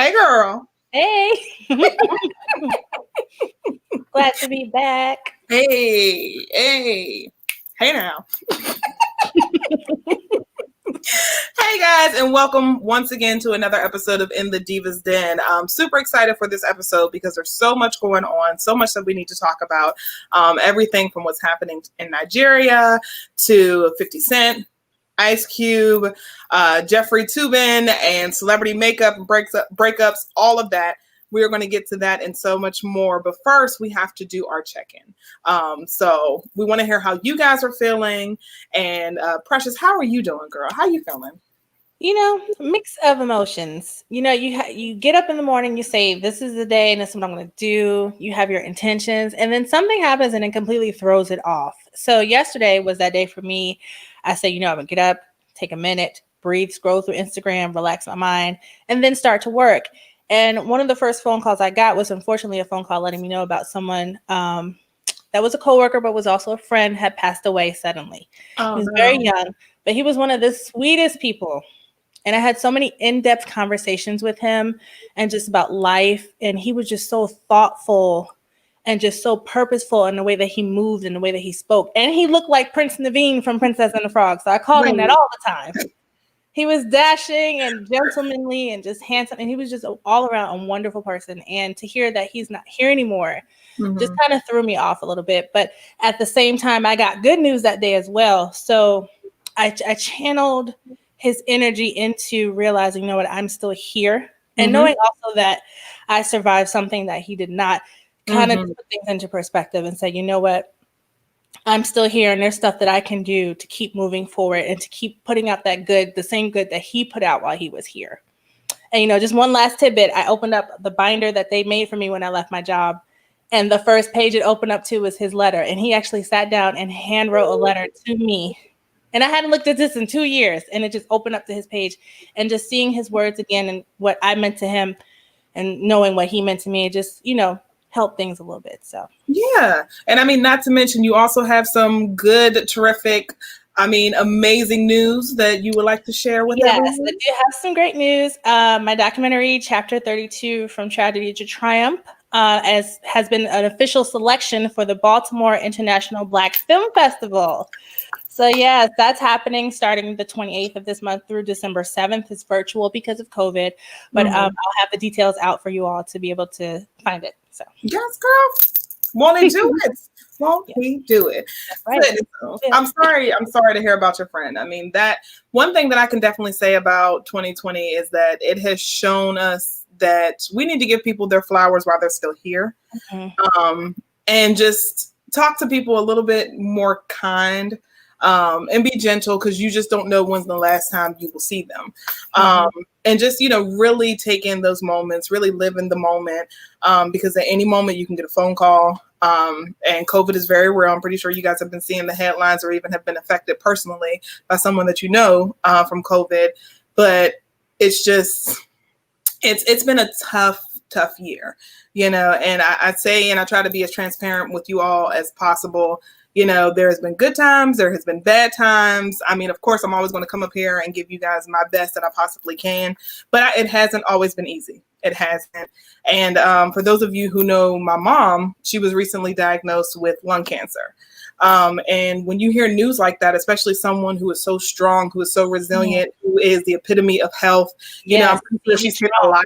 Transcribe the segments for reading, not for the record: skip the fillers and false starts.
Hey, girl. Hey. Glad to be back. Hey now. Hey guys, and welcome once again to another episode of In the Diva's Den. I'm super excited for this episode because there's so much going on, so much that we need to talk about. Everything from what's happening in Nigeria to 50 Cent, Ice Cube, Jeffrey Toobin, and celebrity makeup and breakups, all of that. We are going to get to that and so much more. But first, we have to do our check-in. So we want to hear how you guys are feeling. And Precious, how are you doing, girl? How are you feeling? You know, mix of emotions. You know, you get up in the morning, you say, this is the day and this is what I'm going to do. You have your intentions. And then something happens and it completely throws it off. So yesterday was that day for me. I said, I'm going to get up, take a minute, breathe, scroll through Instagram, relax my mind, and then start to work. And one of the first phone calls I got was unfortunately a phone call letting me know about someone that was a coworker, but was also a friend, had passed away suddenly. He was very young, but he was one of the sweetest people. And I had so many in-depth conversations with him and just about life. And he was just so thoughtful and just so purposeful in the way that he moved and the way that he spoke. And he looked like Prince Naveen from Princess and the Frog. So I called him that all the time. He was dashing and gentlemanly and just handsome. And he was just all around a wonderful person. And to hear that he's not here anymore just kind of threw me off a little bit. But at the same time, I got good news that day as well. So I channeled his energy into realizing, I'm still here. And knowing also that I survived something that he did not, kind of put things into perspective and say, I'm still here and there's stuff that I can do to keep moving forward and to keep putting out that good, the same good that he put out while he was here. And, just one last tidbit, I opened up the binder that they made for me when I left my job. And the first page it opened up to was his letter. And he actually sat down and hand wrote a letter to me. And I hadn't looked at this in 2 years. And it just opened up to his page. And just seeing his words again and what I meant to him and knowing what he meant to me, just, help things a little bit. So yeah. And I mean, not to mention you also have some good, terrific, amazing news that you would like to share with everyone. Yes, I do have some great news. My documentary, Chapter 32, From Tragedy to Triumph, has been an official selection for the Baltimore International Black Film Festival. So yes, that's happening starting the 28th of this month through December 7th. It's virtual because of COVID, but I'll have the details out for you all to be able to find it. So yes, girl, won't he do it? Won't he do it? Right. I'm sorry to hear about your friend. I mean, that one thing that I can definitely say about 2020 is that it has shown us that we need to give people their flowers while they're still here, and just talk to people a little bit more kind. And be gentle because you just don't know when's the last time you will see them. And just, really take in those moments, really live in the moment because at any moment you can get a phone call. And COVID is very real. I'm pretty sure you guys have been seeing the headlines or even have been affected personally by someone that from COVID. But it's just, it's been a tough year, and I say, and I try to be as transparent with you all as possible. There has been good times. There has been bad times. I mean, of course, I'm always going to come up here and give you guys my best that I possibly can. But it hasn't always been easy. It hasn't. And for those of you who know my mom, she was recently diagnosed with lung cancer. And when you hear news like that, especially someone who is so strong, who is so resilient, who is the epitome of health, I'm pretty sure she's hit a lot.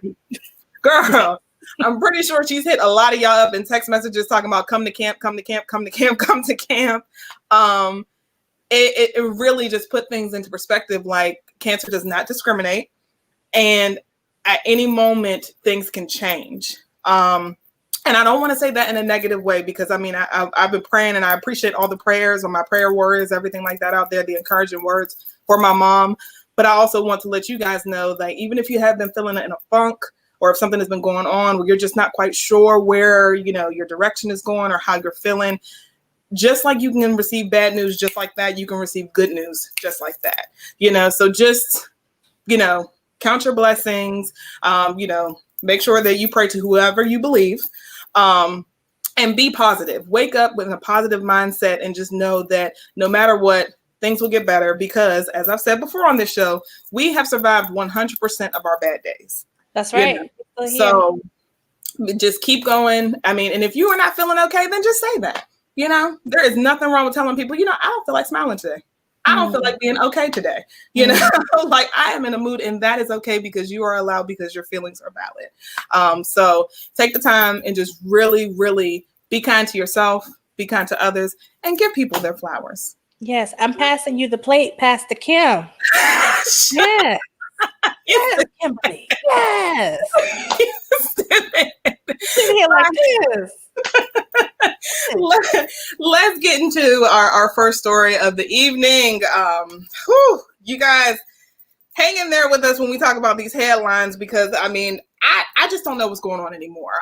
Girl. I'm pretty sure she's hit a lot of y'all up in text messages talking about come to camp. It really just put things into perspective. Like cancer does not discriminate. And at any moment, things can change. And I don't want to say that in a negative way because, I've been praying and I appreciate all the prayers or my prayer warriors, everything like that out there, the encouraging words for my mom. But I also want to let you guys know that even if you have been feeling it in a funk, or if something has been going on where you're just not quite sure where, your direction is going or how you're feeling, just like you can receive bad news just like that, you can receive good news just like that. So just, count your blessings, make sure that you pray to whoever you believe, and be positive. Wake up with a positive mindset and just know that no matter what, things will get better because, as I've said before on this show, we have survived 100% of our bad days. That's right. So just keep going. I mean, and if you are not feeling okay, then just say that. You know, there is nothing wrong with telling people, you know, I don't feel like smiling today. I don't feel like being okay today. You know, like I am in a mood, and that is okay because you are allowed, because your feelings are valid. So take the time and just really, really be kind to yourself, be kind to others, and give people their flowers. Yes, I'm passing you the plate, Pastor Kim. Yes. Yes, Kimberly. Yes. Sitting here like this. Let's get into our first story of the evening. You guys hang in there with us when we talk about these headlines, because I mean, I just don't know what's going on anymore.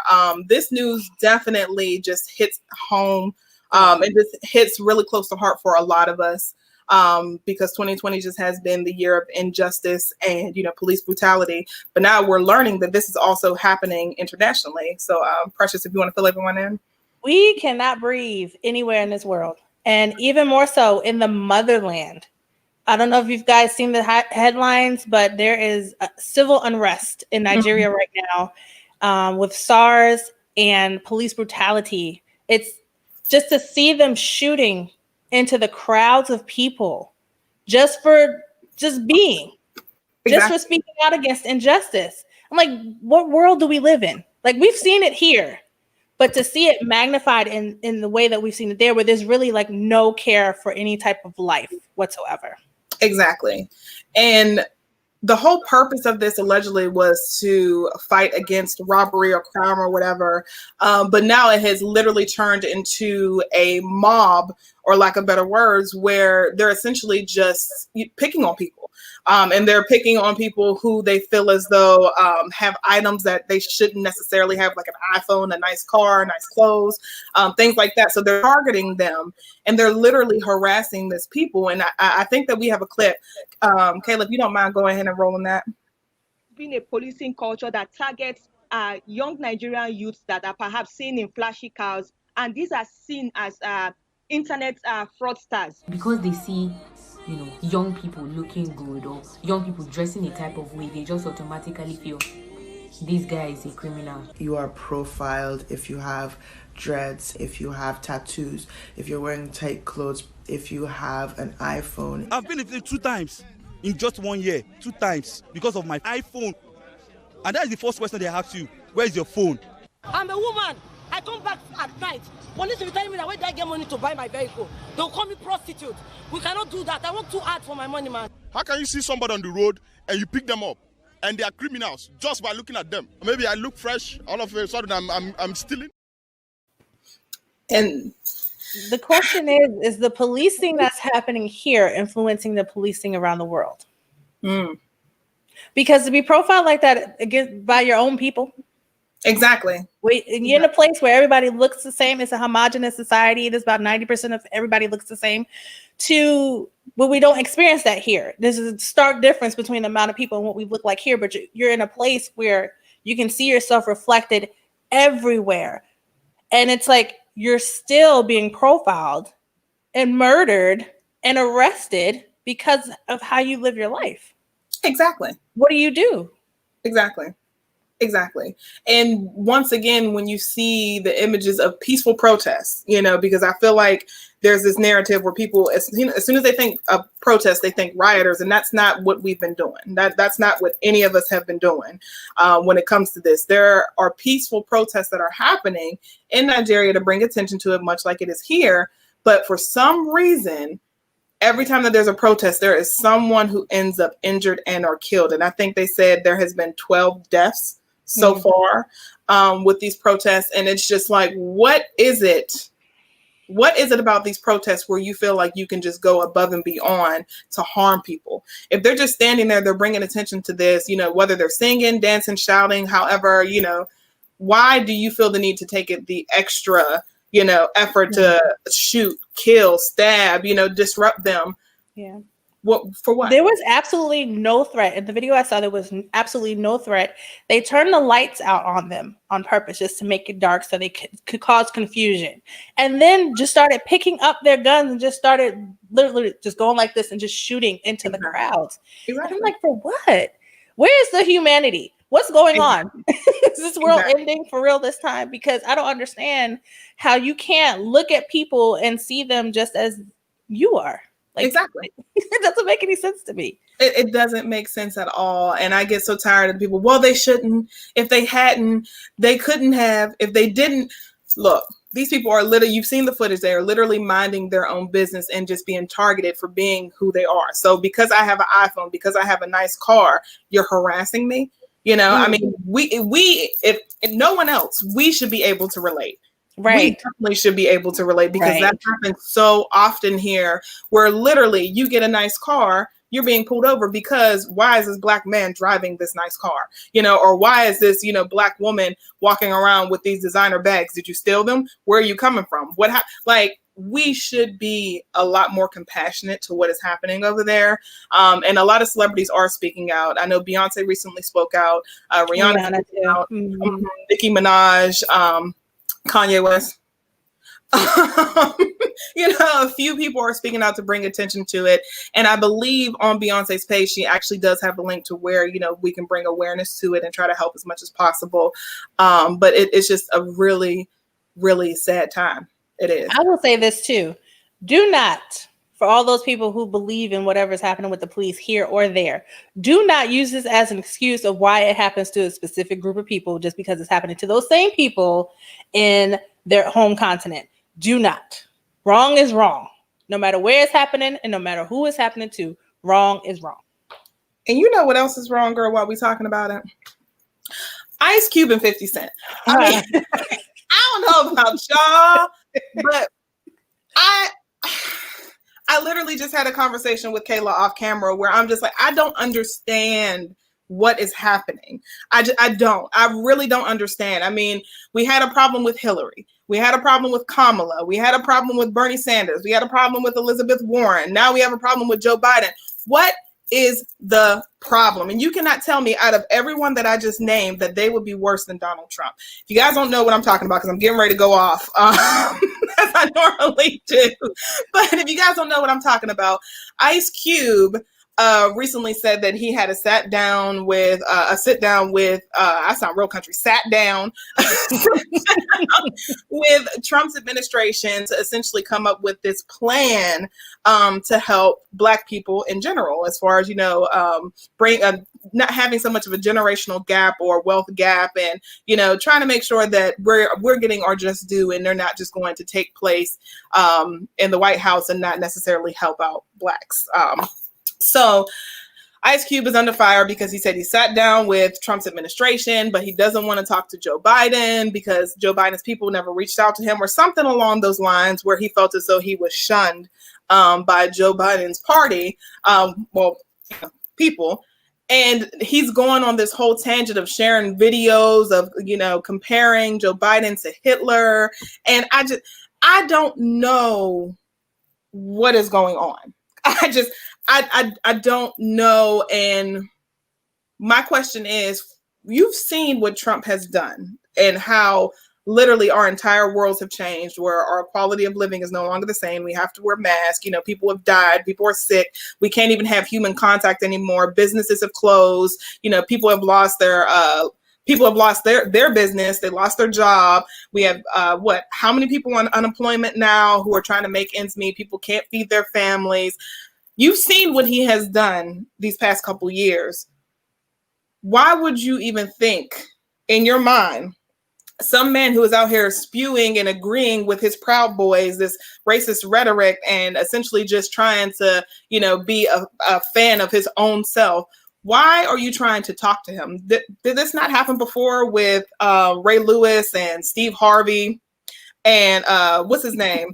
This news definitely just hits home. It just hits really close to heart for a lot of us. Because 2020 just has been the year of injustice and, you know, police brutality. But now we're learning that this is also happening internationally. So, Precious, if you want to fill everyone in. We cannot breathe anywhere in this world, and even more so in the motherland. I don't know if you guys seen the headlines, but there is civil unrest in Nigeria right now, with SARS and police brutality. It's just to see them shooting into the crowds of people just for being, just for speaking out against injustice. I'm like, what world do we live in? Like, we've seen it here, but to see it magnified in the way that we've seen it there, where there's really like no care for any type of life whatsoever. Exactly. And the whole purpose of this allegedly was to fight against robbery or crime or whatever. But now it has literally turned into a mob, or lack of better words, where they're essentially just picking on people. And they're picking on people who they feel as though have items that they shouldn't necessarily have, like an iPhone, a nice car, nice clothes, things like that. So they're targeting them, and they're literally harassing these people. And I think that we have a clip. Caleb, you don't mind going ahead and rolling that? Being a policing culture that targets young Nigerian youths that are perhaps seen in flashy cars, and these are seen as internet fraudsters. Because they see, you know, young people looking good or young people dressing a type of way, they just automatically feel this guy is a criminal. You are profiled if you have dreads, if you have tattoos, if you're wearing tight clothes, if you have an iPhone. I've been evicted 2 times in just 1 year, 2 times because of my iPhone. And that is the first question they ask you, where is your phone? I'm a woman. I come back at night. Police will be telling me that where did I get money to buy my vehicle? They'll call me prostitute. We cannot do that. I work too hard for my money, man. How can you see somebody on the road and you pick them up and they are criminals just by looking at them? Maybe I look fresh, all of a sudden I'm stealing. And the question is the policing that's happening here influencing the policing around the world? Because to be profiled like that against by your own people. Exactly. You're in a place where everybody looks the same. It's a homogenous society. It is about 90% of everybody looks the same. But we don't experience that here. There's a stark difference between the amount of people and what we look like here. But you're in a place where you can see yourself reflected everywhere. And it's like you're still being profiled and murdered and arrested because of how you live your life. Exactly. What do you do? Exactly. And once again, when you see the images of peaceful protests, you know, because I feel like there's this narrative where people, as soon as they think of protests, they think rioters, and that's not what we've been doing. That's not what any of us have been doing when it comes to this. There are peaceful protests that are happening in Nigeria to bring attention to it, much like it is here. But for some reason, every time that there's a protest, there is someone who ends up injured and or killed. And I think they said there has been 12 deaths so far with these protests. And it's just like, what is it? What is it about these protests where you feel like you can just go above and beyond to harm people? If they're just standing there, they're bringing attention to this, you know, whether they're singing, dancing, shouting, however, you know, why do you feel the need to take it the extra, you know, effort to shoot, kill, stab, you know, disrupt them? Yeah. What for what? There was absolutely no threat. In the video I saw, there was absolutely no threat. They turned the lights out on them on purpose just to make it dark so they could cause confusion. And then just started picking up their guns and just started literally just going like this and just shooting into the crowds. Exactly. And I'm like, for what? Where is the humanity? What's going on? Is this world ending for real this time? Because I don't understand how you can't look at people and see them just as you are. Like, exactly. It doesn't make any sense to me. It doesn't make sense at all. And I get so tired of people. Well, they shouldn't. If they hadn't, they couldn't have. If they didn't. Look, these people are literally, you've seen the footage, they are literally minding their own business and just being targeted for being who they are. So because I have an iPhone, because I have a nice car, you're harassing me. You know, I mean, if no one else, we should be able to relate. Right. We definitely should be able to relate, because that happens so often here, where literally you get a nice car, you're being pulled over because why is this Black man driving this nice car? You know, or why is this, Black woman walking around with these designer bags? Did you steal them? Where are you coming from? We should be a lot more compassionate to what is happening over there. And a lot of celebrities are speaking out. I know Beyonce recently spoke out. Rihanna spoke out. Nicki Minaj, Kanye West. A few people are speaking out to bring attention to it. And I believe on Beyonce's page, she actually does have a link to where, we can bring awareness to it and try to help as much as possible. But it's just a really, really sad time. It is. I will say this too. Do not, for all those people who believe in whatever's happening with the police here or there, do not use this as an excuse of why it happens to a specific group of people just because it's happening to those same people in their home continent. Do not. Wrong is wrong. No matter where it's happening and no matter who it's happening to, wrong is wrong. And you know what else is wrong, girl, while we talking about it? Ice Cube and 50 Cent. I mean, I don't know about y'all, but I literally just had a conversation with Kayla off camera where I'm just like, I don't understand what is happening. I really don't understand. I mean, we had a problem with Hillary. We had a problem with Kamala. We had a problem with Bernie Sanders. We had a problem with Elizabeth Warren. Now we have a problem with Joe Biden. What is the problem? And you cannot tell me out of everyone that I just named that they would be worse than Donald Trump. If you guys don't know what I'm talking about, because I'm getting ready to go off as I normally do. But if you guys don't know what I'm talking about, Ice Cube recently said that he had sat down with I sound real country, sat down with Trump's administration to essentially come up with this plan to help Black people in general, as far as, bring not having so much of a generational gap or wealth gap, and, trying to make sure that we're getting our just due and they're not just going to take place in the White House and not necessarily help out Blacks. So Ice Cube is under fire because he said he sat down with Trump's administration, but he doesn't want to talk to Joe Biden because Joe Biden's people never reached out to him, or something along those lines, where he felt as though he was shunned by Joe Biden's party, people. And he's going on this whole tangent of sharing videos of, comparing Joe Biden to Hitler. And I don't know what is going on. I don't know. And my question is, you've seen what Trump has done and how literally our entire worlds have changed, where our quality of living is no longer the same. We have to wear masks. People have died. People are sick. We can't even have human contact anymore. Businesses have closed. People have lost their business. They lost their job. We have how many people on unemployment now who are trying to make ends meet? People can't feed their families. You've seen what he has done these past couple years. Why would you even think in your mind some man who is out here spewing and agreeing with his Proud Boys, this racist rhetoric, and essentially just trying to, be a fan of his own self? Why are you trying to talk to him? Did this not happen before with Ray Lewis and Steve Harvey and what's his name?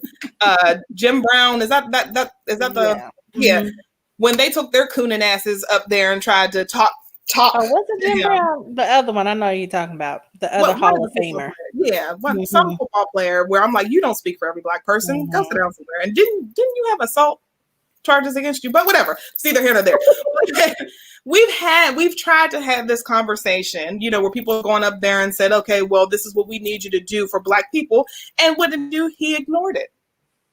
Jim Brown? Is that the yeah? Mm-hmm. When they took their cooning asses up there and tried to talk. Oh, what's the Jim Brown? The other one I know you're talking about. The other Hall of Famer. Yeah, some football player where I'm like, you don't speak for every Black person. Mm-hmm. Go sit down somewhere. And didn't you have assault charges against you? But whatever. It's either here or there. We've tried to have this conversation, where people are going up there and said, okay, well, this is what we need you to do for Black people. And what did he do? He ignored it.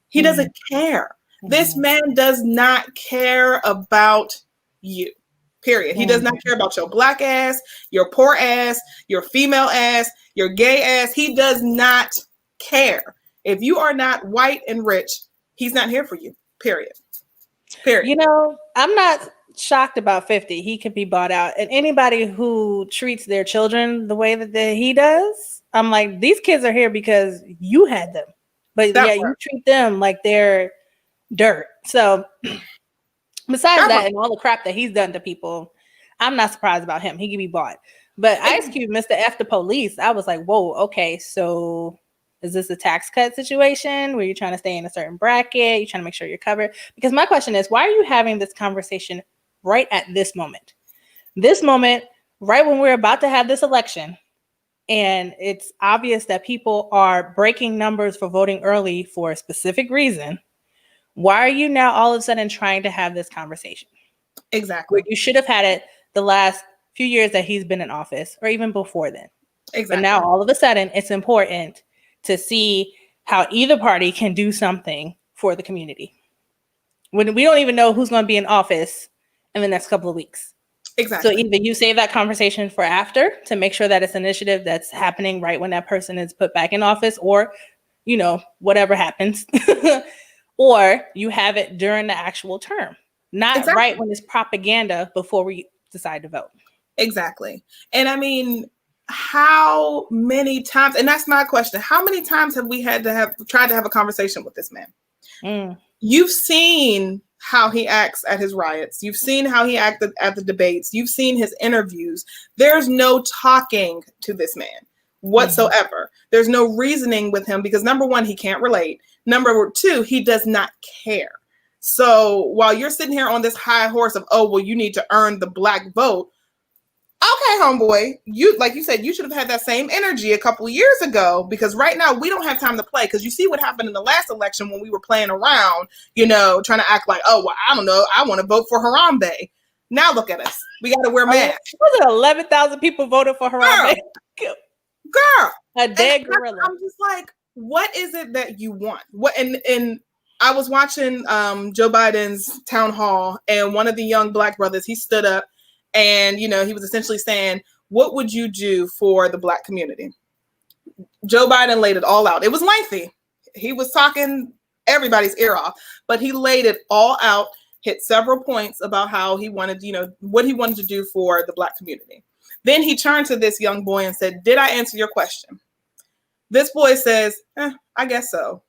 He doesn't care. Mm-hmm. This man does not care about you. Period. He does not care about your black ass, your poor ass, your female ass, your gay ass. He does not care. If you are not white and rich, he's not here for you. Period. You know, I'm not shocked about 50. He could be bought out. And anybody who treats their children the way that he does, I'm like, these kids are here because you had them. But you treat them like they're dirt. So besides that and all the crap that he's done to people, I'm not surprised about him. He can be bought. But Ice Cube, Mr. F the police, I was like, whoa, okay, so is this a tax cut situation where you're trying to stay in a certain bracket? You're trying to make sure you're covered? Because my question is, why are you having this conversation right at this moment? This moment, right when we're about to have this election, and it's obvious that people are breaking numbers for voting early for a specific reason. Why are you now all of a sudden trying to have this conversation? Exactly. You should have had it the last few years that he's been in office, or even before then. Exactly. But now all of a sudden it's important to see how either party can do something for the community. When we don't even know who's going to be in office in the next couple of weeks. Exactly. So either you save that conversation for after to make sure that it's an initiative that's happening right when that person is put back in office, or, you know, whatever happens, or you have it during the actual term, not right when it's propaganda before we decide to vote. Exactly. And I mean, how many times, and that's my question, how many times have we tried to have a conversation with this man? You've seen how he acts at his riots. You've seen how he acted at the debates. You've seen his interviews. There's no talking to this man whatsoever. There's no reasoning with him because number one, he can't relate. Number two, he does not care. So while you're sitting here on this high horse of, oh, well, you need to earn the black vote. Okay, homeboy, like you said, you should have had that same energy a couple of years ago, because right now we don't have time to play, because you see what happened in the last election when we were playing around, you know, trying to act like, oh, well, I don't know, I want to vote for Harambe. Now look at us. We got to wear masks. Was it 11,000 people voted for Harambe? Girl. A dead gorilla. I'm just like, what is it that you want? And I was watching Joe Biden's town hall, and one of the young black brothers, he stood up. And, you know, he was essentially saying, what would you do for the black community? Joe Biden laid it all out. It was lengthy. He was talking everybody's ear off, but he laid it all out, hit several points about how he wanted, you know, what he wanted to do for the black community. Then he turned to this young boy and said, did I answer your question? This boy says, I guess so.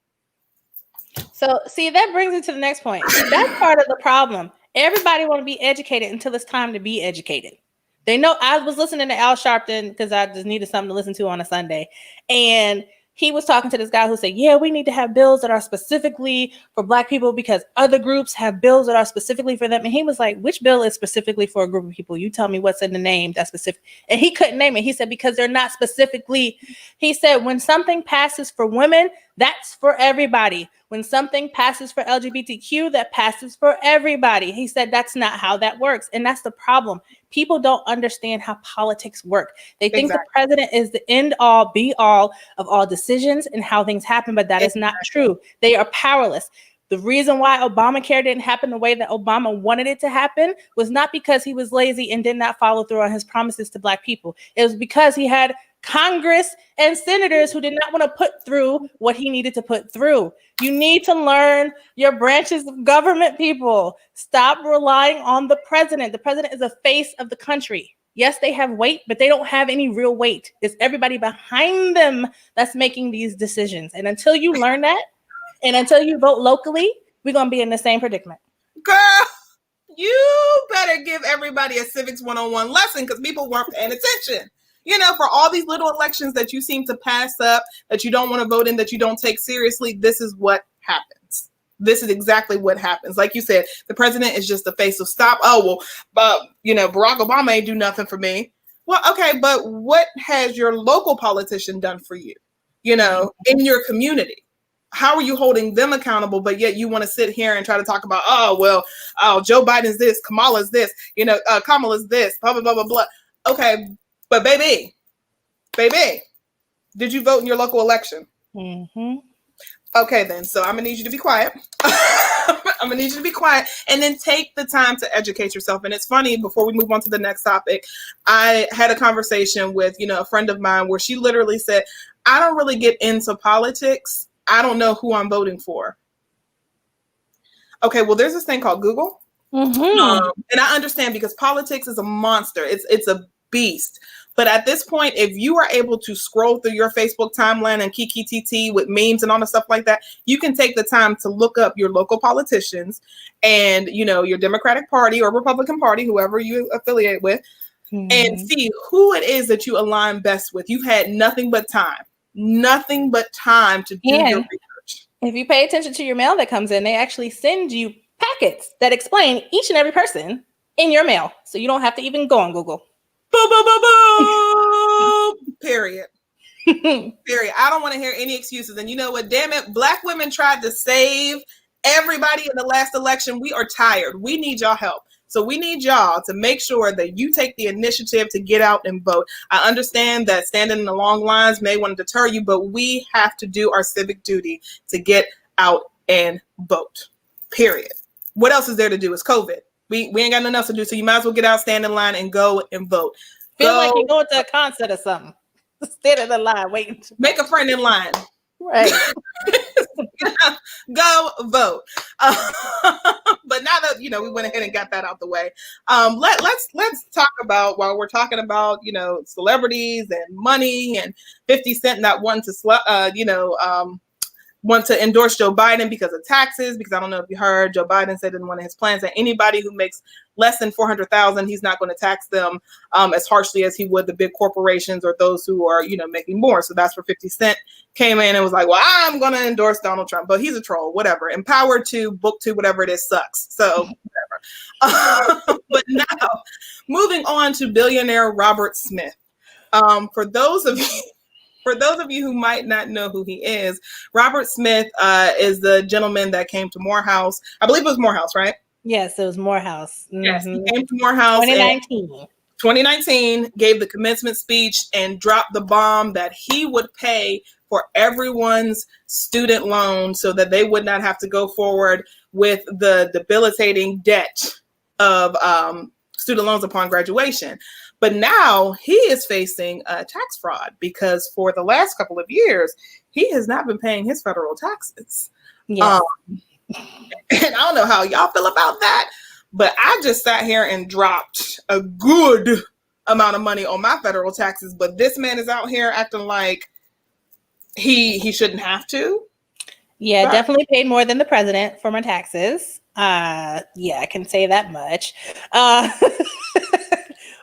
So, see, that brings me to the next point. That's part of the problem. Everybody want to be educated until it's time to be educated. They know. I was listening to Al Sharpton because I just needed something to listen to on a Sunday. And he was talking to this guy who said, yeah, we need to have bills that are specifically for black people because other groups have bills that are specifically for them. And he was like, which bill is specifically for a group of people? You tell me what's in the name that's specific. And he couldn't name it. He said, because they're not specifically. He said, when something passes for women, that's for everybody. When something passes for LGBTQ, that passes for everybody. He said that's not how that works. And that's the problem. People don't understand how politics work. They think the president is the end all be all of all decisions and how things happen, but that is not true. They are powerless. The reason why Obamacare didn't happen the way that Obama wanted it to happen was not because he was lazy and did not follow through on his promises to black people. It was because he had Congress and senators who did not want to put through what he needed to put through. You need to learn your branches of government, people. Stop relying on the president. The president is the face of the country. Yes, they have weight, but they don't have any real weight. It's everybody behind them that's making these decisions. And until you learn that, and until you vote locally, we're going to be in the same predicament. Girl, you better give everybody a Civics 101 lesson because people weren't paying attention. You know, for all these little elections that you seem to pass up, that you don't want to vote in, that you don't take seriously, this is what happens. This is exactly what happens. Like you said, the president is just the face of stop. Oh, well, you know, Barack Obama ain't do nothing for me. Well, okay, but what has your local politician done for you, you know, in your community? How are you holding them accountable, but yet you want to sit here and try to talk about, Joe Biden's this, Kamala's this, you know, Kamala's this, blah, blah, blah, blah, blah. Okay, but baby, did you vote in your local election? Mm-hmm. Okay, then. So I'm going to need you to be quiet. I'm gonna need you to be quiet, and then take the time to educate yourself. And it's funny, before we move on to the next topic, I had a conversation with, a friend of mine where she literally said, I don't really get into politics. I don't know who I'm voting for. Okay, well, there's this thing called Google. Mm-hmm. And I understand, because politics is a monster. It's a beast. But at this point, if you are able to scroll through your Facebook timeline and kiki TT with memes and all the stuff like that, you can take the time to look up your local politicians and, your Democratic Party or Republican Party, whoever you affiliate with, and see who it is that you align best with. You've had nothing but time to do your research. If you pay attention to your mail that comes in, they actually send you packets that explain each and every person in your mail. So you don't have to even go on Google. Boom, boom, boom, boom. Period. Period. I don't want to hear any excuses. And you know what? Damn it. Black women tried to save everybody in the last election. We are tired. We need y'all help. So we need y'all to make sure that you take the initiative to get out and vote. I understand that standing in the long lines may want to deter you, but we have to do our civic duty to get out and vote. Period. What else is there to do? It's COVID. We ain't got nothing else to do, so you might as well get out, stand in line, and go and vote. Feel like you're going to a concert or something. Instead of the line waiting. Make a friend in line. Right. Go vote. But now that we went ahead and got that out the way, let's talk about, while we're talking about celebrities and money and 50 Cent not wanting to want to endorse Joe Biden because of taxes, because I don't know if you heard, Joe Biden said in one of his plans that anybody who makes less than $400,000, he's not going to tax them as harshly as he would the big corporations or those who are, making more. So that's where 50 Cent came in and was like, well, I'm going to endorse Donald Trump, but he's a troll, whatever. Empowered to, book to, whatever it is, sucks. So whatever. But now, moving on to billionaire Robert Smith. For those of you who might not know who he is, Robert Smith is the gentleman that came to Morehouse. I believe it was Morehouse, right? Yes, it was Morehouse. Mm-hmm. Yes, he came to Morehouse 2019, gave the commencement speech and dropped the bomb that he would pay for everyone's student loan so that they would not have to go forward with the debilitating debt of student loans upon graduation. But now he is facing tax fraud because for the last couple of years, he has not been paying his federal taxes. Yes. And I don't know how y'all feel about that, but I just sat here and dropped a good amount of money on my federal taxes. But this man is out here acting like he shouldn't have to. Yeah, but definitely paid more than the president for my taxes. Yeah, I can say that much.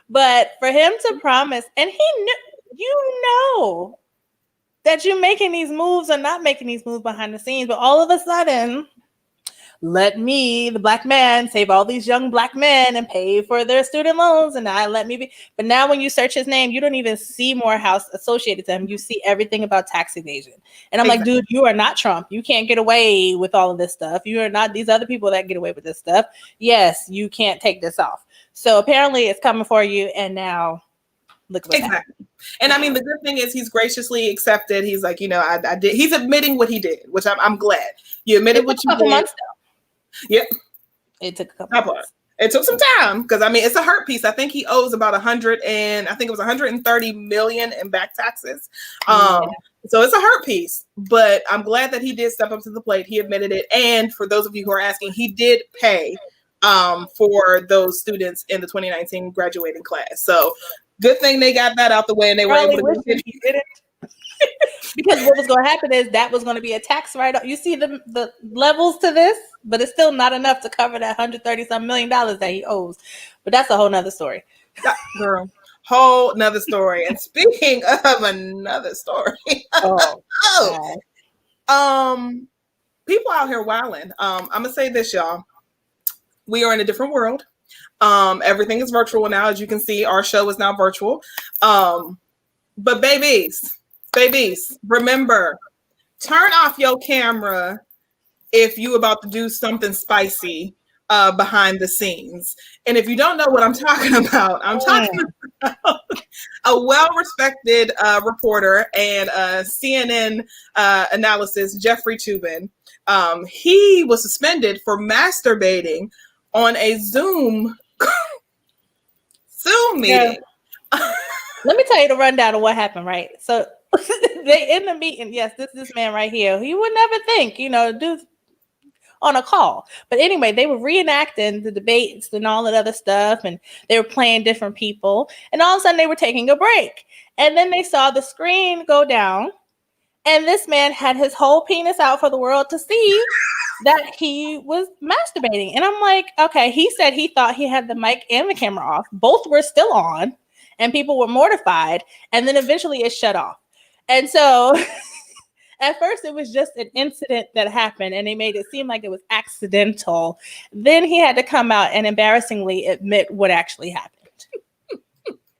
But for him to promise, and that you're making these moves or not making these moves behind the scenes, but all of a sudden, let me, the black man, save all these young black men and pay for their student loans, and let me be. But now when you search his name, you don't even see Morehouse associated to him. You see everything about tax evasion. And I'm like, dude, you are not Trump. You can't get away with all of this stuff. You are not these other people that get away with this stuff. Yes, you can't take this off. So apparently it's coming for you, and now look what happened. And I mean, the good thing is he's graciously accepted. He's like, I did. He's admitting what he did, which I'm glad. You admitted what you did. Months, yep. It took a couple months. It took some time because I mean it's a hurt piece. I think he owes about 130 million in back taxes. So it's a hurt piece, but I'm glad that he did step up to the plate. He admitted it, and for those of you who are asking, he did pay for those students in the 2019 graduating class. So good thing they got that out the way and they were able to get he did it. Because what was going to happen is that was going to be a tax write-off. You see the levels to this, but it's still not enough to cover that $130-some million that he owes. But that's a whole nother story. Girl, whole nother story. And speaking of another story, people out here wilding. I'm gonna say this, y'all. We are in a different world. Everything is virtual now. As you can see, our show is now virtual. But babies, remember, turn off your camera if you about to do something spicy behind the scenes. And if you don't know what I'm talking about, I'm talking about a well-respected reporter and CNN analysis, Jeffrey Toobin, he was suspended for masturbating on a Zoom meeting. Yeah. Let me tell you the rundown of what happened, right? So they in the meeting, yes, this man right here, he would never think, do on a call. But anyway, they were reenacting the debates and all that other stuff, and they were playing different people, and all of a sudden they were taking a break. And then they saw the screen go down, and this man had his whole penis out for the world to see that he was masturbating. And I'm like, okay, he said he thought he had the mic and the camera off. Both were still on, and people were mortified. And then eventually it shut off. And so at first it was just an incident that happened, and they made it seem like it was accidental. Then he had to come out and embarrassingly admit what actually happened.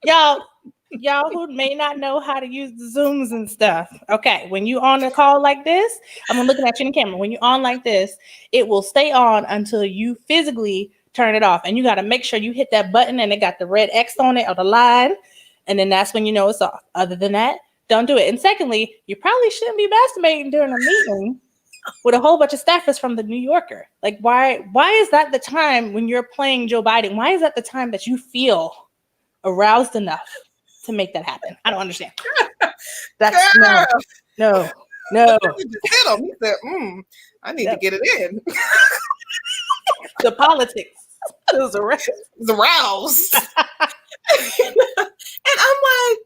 Y'all who may not know how to use the Zooms and stuff. Okay, when you on a call like this, I'm looking at you in the camera. When you're on like this, it will stay on until you physically turn it off. And you got to make sure you hit that button and it got the red X on it or the line. And then that's when you know it's off. Other than that, don't do it. And secondly, you probably shouldn't be masturbating during a meeting with a whole bunch of staffers from the New Yorker. Like, why is that the time when you're playing Joe Biden? Why is that the time that you feel aroused enough to make that happen? I don't understand. That's no. He just hit him. He said, I need to get it in. The politics is aroused. And I'm like,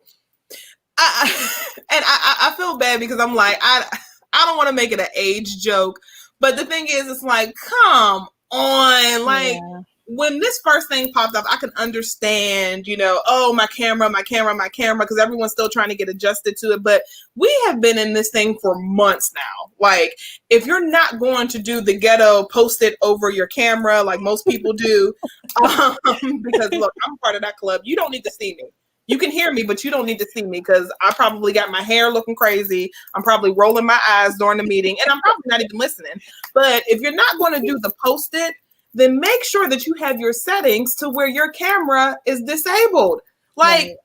I feel bad because I'm like, I don't want to make it an age joke, but the thing is, it's like, come on, like. Yeah. When this first thing popped up, I can understand, oh, my camera, because everyone's still trying to get adjusted to it. But we have been in this thing for months now. Like, if you're not going to do the ghetto, post it over your camera like most people do, because look, I'm part of that club. You don't need to see me. You can hear me, but you don't need to see me because I probably got my hair looking crazy. I'm probably rolling my eyes during the meeting, and I'm probably not even listening. But if you're not going to do the post it, then make sure that you have your settings to where your camera is disabled. Like,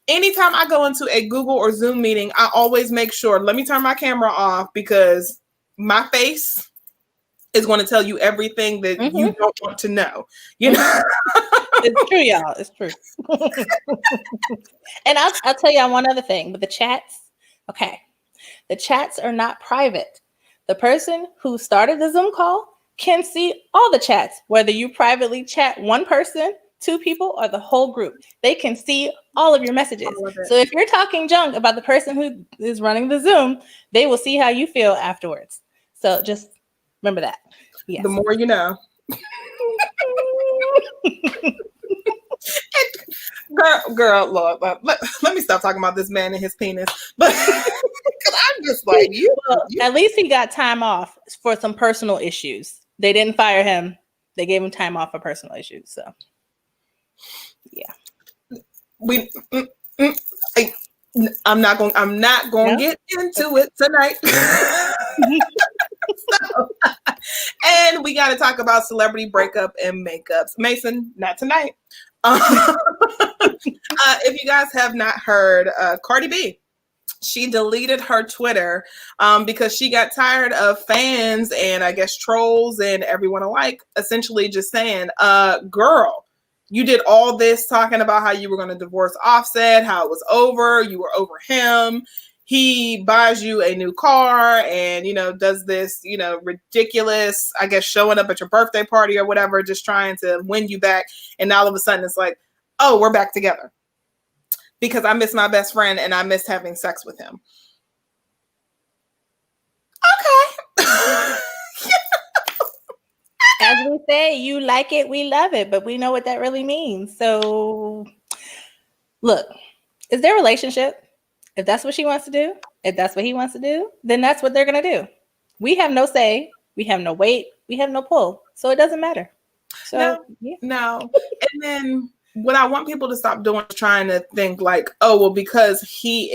anytime I go into a Google or Zoom meeting, I always make sure, let me turn my camera off because my face is going to tell you everything that you don't want to know. It's true, y'all. It's true. And I'll tell y'all one other thing, but the chats, okay. The chats are not private. The person who started the Zoom call can see all the chats, whether you privately chat one person, two people, or the whole group. They can see all of your messages. So if you're talking junk about the person who is running the Zoom, they will see how you feel afterwards. So just remember that. Yes. The more you know. Girl, Lord, let me stop talking about this man and his penis. But I'm just like, at least he got time off for some personal issues. They didn't fire him. They gave him time off for personal issues. So, yeah. I'm not going to get into it tonight. And we got to talk about celebrity breakup and makeups. Mason, not tonight. If you guys have not heard, Cardi B, she deleted her Twitter because she got tired of fans and I guess trolls and everyone alike essentially just saying, girl, you did all this talking about how you were going to divorce Offset, how it was over, you were over him. He buys you a new car and, does this, ridiculous, I guess, showing up at your birthday party or whatever, just trying to win you back. And now all of a sudden it's like, oh, we're back together because I miss my best friend and I missed having sex with him. Okay. As we say, you like it, we love it, but we know what that really means. So look, is their relationship? If that's what she wants to do, if that's what he wants to do, then that's what they're going to do. We have no say. We have no weight. We have no pull. So it doesn't matter. So, no. And then what I want people to stop doing is trying to think like, oh, well, because he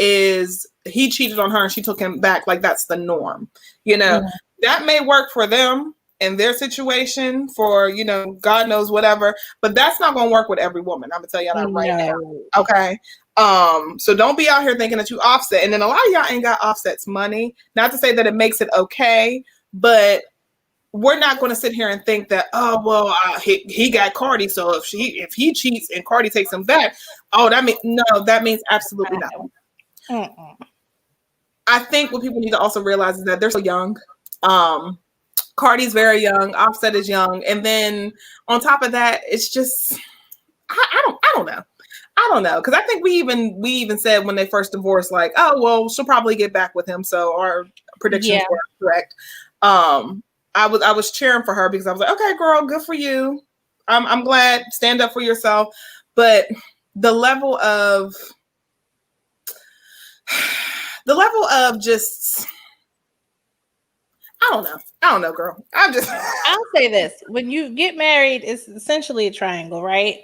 cheated on her and she took him back. Like that's the norm. That may work for them in their situation for, God knows whatever, but that's not going to work with every woman. I'm going to tell y'all that right now. Okay. So don't be out here thinking that you Offset. And then a lot of y'all ain't got Offset's money. Not to say that it makes it okay, but we're not going to sit here and think that, oh, well, he got Cardi, so if he cheats and Cardi takes him back, that means absolutely nothing. I think what people need to also realize is that they're so young. Cardi's very young, Offset is young, and then on top of that, it's just I don't know, because I think we even said when they first divorced, like, oh well, she'll probably get back with him, so our predictions were correct. I was cheering for her because I was like, okay, girl, good for you. I'm glad. Stand up for yourself. But the level of just, I don't know, girl. I'll say this. When you get married, it's essentially a triangle, right?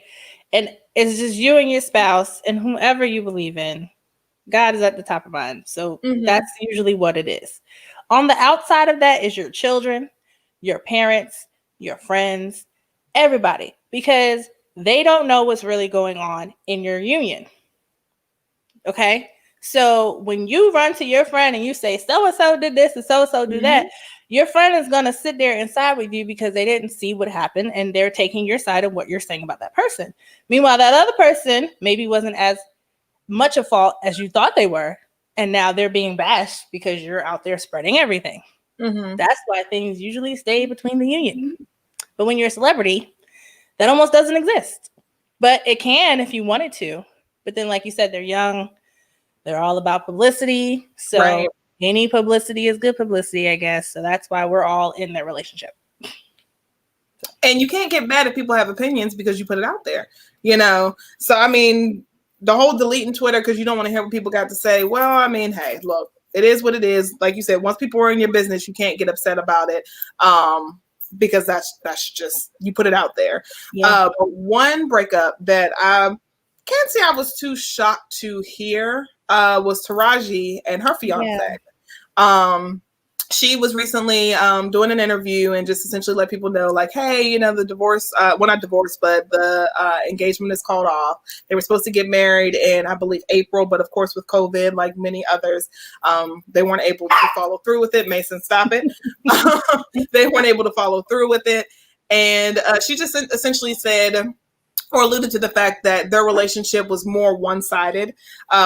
And it's just you and your spouse and whomever you believe in. God is at the top of mind. So that's usually what it is. On the outside of that is your children, your parents, your friends, everybody, because they don't know what's really going on in your union. Okay? So when you run to your friend and you say, so-and-so did this and so-and-so did that, your friend is going to sit there and side with you because they didn't see what happened and they're taking your side of what you're saying about that person. Meanwhile, that other person maybe wasn't as much a fault as you thought they were. And now they're being bashed because you're out there spreading everything. That's why things usually stay between the union. But when you're a celebrity, that almost doesn't exist. But it can if you wanted to. But then, like you said, they're young. They're all about publicity. So any publicity is good publicity, I guess. So that's why we're all in their relationship. And you can't get mad if people have opinions because you put it out there, you know? So, I mean, the whole deleting Twitter because you don't want to hear what people got to say. Well, I mean, hey, look, it is what it is. Like you said, once people are in your business, you can't get upset about it because that's just, you put it out there. But one breakup that I can't say I was too shocked to hear was Taraji and her fiance. She was recently doing an interview and just essentially let people know, like, hey, you know, the divorce, well, not divorce, but the engagement is called off. They were supposed to get married in, I believe, April, but of course with COVID, like many others, they weren't able to follow through with it. Mason, stop it. They weren't able to follow through with it. And she just essentially said, or alluded to the fact that their relationship was more one-sided,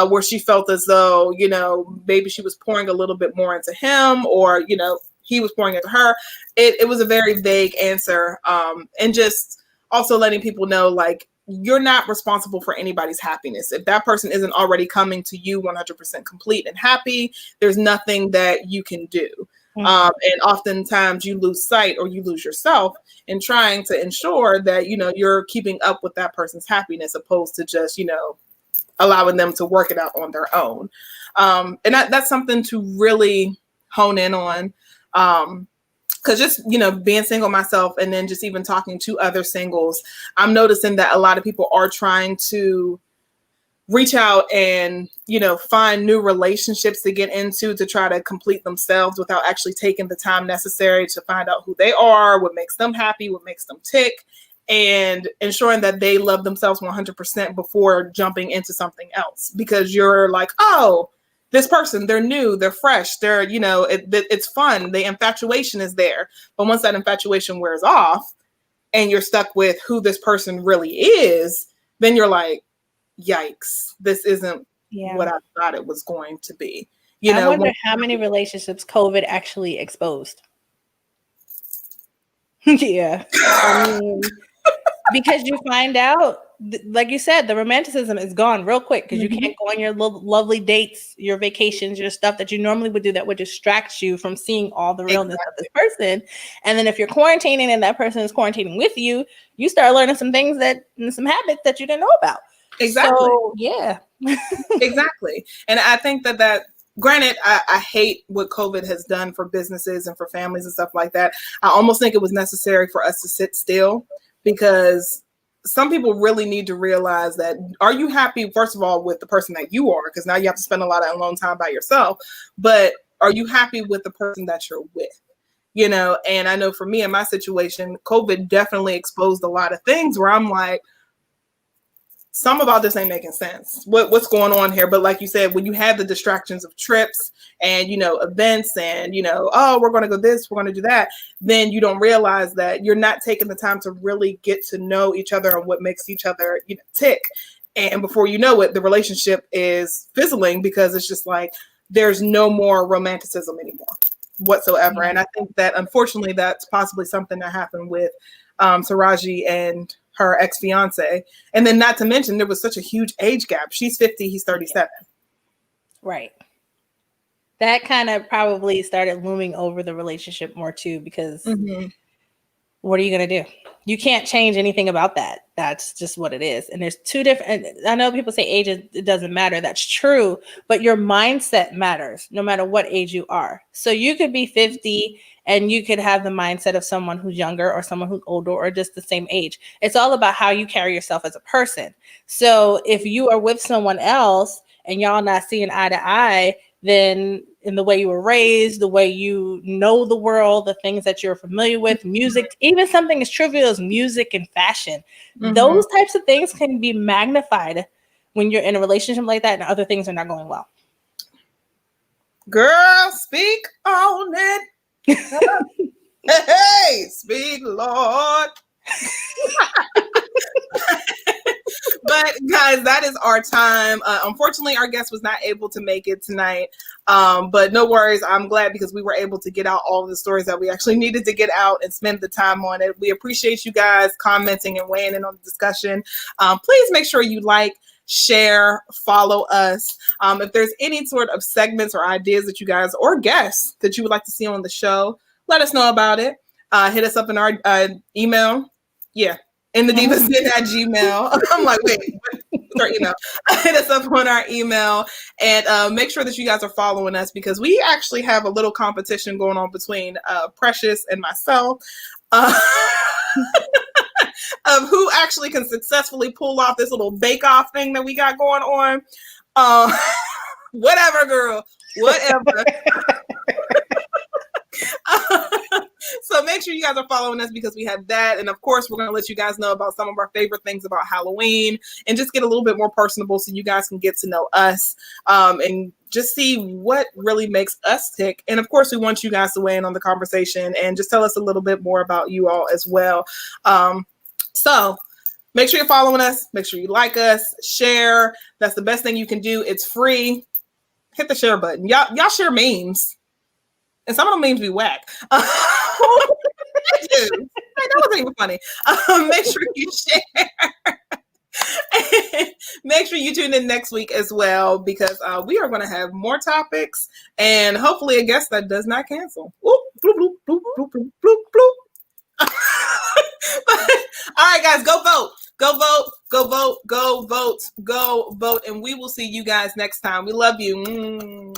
where she felt as though, you know, maybe she was pouring a little bit more into him or, you know, he was pouring into her. It was a very vague answer. And just also letting people know, like, you're not responsible for anybody's happiness. If that person isn't already coming to you 100% complete and happy, there's nothing that you can do. And oftentimes you lose sight or you lose yourself in trying to ensure that, you know, you're keeping up with that person's happiness opposed to just, you know, allowing them to work it out on their own. And that's something to really hone in on. Because just, you know, being single myself and then just even talking to other singles, I'm noticing that a lot of people are trying to reach out and, you know, find new relationships to get into to try to complete themselves without actually taking the time necessary to find out who they are, what makes them happy, what makes them tick, and ensuring that they love themselves 100% before jumping into something else. Because you're like, oh, this person, they're new, they're fresh, they're, you know, it's fun. The infatuation is there. But once that infatuation wears off and you're stuck with who this person really is, then you're like, yikes, this isn't what I thought it was going to be. You know, I wonder how many relationships COVID actually exposed. I mean, because you find out, like you said, the romanticism is gone real quick because you can't go on your lovely dates, your vacations, your stuff that you normally would do that would distract you from seeing all the realness of this person. And then if you're quarantining and that person is quarantining with you, you start learning some things some habits that you didn't know about. Exactly. So, yeah. Exactly. And I think that granted, I hate what COVID has done for businesses and for families and stuff like that. I almost think it was necessary for us to sit still because some people really need to realize that, are you happy, first of all, with the person that you are? Because now you have to spend a lot of alone time by yourself. But are you happy with the person that you're with? You know, and I know for me in my situation, COVID definitely exposed a lot of things where I'm like, some about this ain't making sense. What's going on here? But like you said, when you have the distractions of trips and, events and, oh, we're going to go this, we're going to do that, then you don't realize that you're not taking the time to really get to know each other and what makes each other tick. And before you know it, the relationship is fizzling because it's just like there's no more romanticism anymore whatsoever. And I think that unfortunately that's possibly something that happened with Taraji and her ex-fiance. And then not to mention there was such a huge age gap. She's 50, he's 37. Right. That kind of probably started looming over the relationship more too, because what are you going to do? You can't change anything about that. That's just what it is. And there's two different, I know people say age, it doesn't matter. That's true, but your mindset matters no matter what age you are. So you could be 50 and you could have the mindset of someone who's younger or someone who's older or just the same age. It's all about how you carry yourself as a person. So if you are with someone else and y'all not seeing eye to eye, then in the way you were raised, the way you know the world, the things that you're familiar with, music, even something as trivial as music and fashion, those types of things can be magnified when you're in a relationship like that and other things are not going well. Girl, speak on it. Hey, speak, Lord. But guys, that is our time. Unfortunately, our guest was not able to make it tonight. But no worries. I'm glad because we were able to get out all of the stories that we actually needed to get out and spend the time on it. We appreciate you guys commenting and weighing in on the discussion. Please make sure you like, share, follow us. If there's any sort of segments or ideas that you guys or guests that you would like to see on the show, let us know about it. Hit us up in our email. Yeah. In the Divas at Gmail. I'm like, wait, what's our email? Hit us up on our email and make sure that you guys are following us because we actually have a little competition going on between Precious and myself of who actually can successfully pull off this little bake-off thing that we got going on. Whatever, girl. Whatever. So make sure you guys are following us because we have that. And of course, we're going to let you guys know about some of our favorite things about Halloween and just get a little bit more personable so you guys can get to know us and just see what really makes us tick. And of course, we want you guys to weigh in on the conversation and just tell us a little bit more about you all as well. So make sure you're following us. Make sure you like us, share. That's the best thing you can do. It's free. Hit the share button. Y'all share memes. And some of them memes be whack. That wasn't even funny. Make sure you share. Make sure you tune in next week as well because we are going to have more topics and hopefully a guest that does not cancel. Bloop, bloop, bloop, bloop, bloop, bloop, bloop. All right, guys, go vote. Go vote. Go vote. Go vote. Go vote. And we will see you guys next time. We love you.